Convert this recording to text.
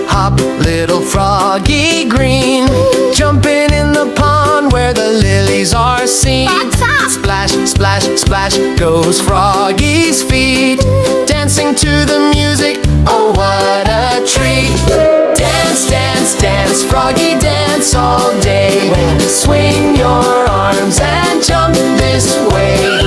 hop, little froggy green, jumping in the pond where the lilies are seen. Splash, splash, splash goes Froggy's feet, dancing to the music, oh what a treat. Dance, dance, dance, Froggy, dance all day. Swing your arms and jump this way.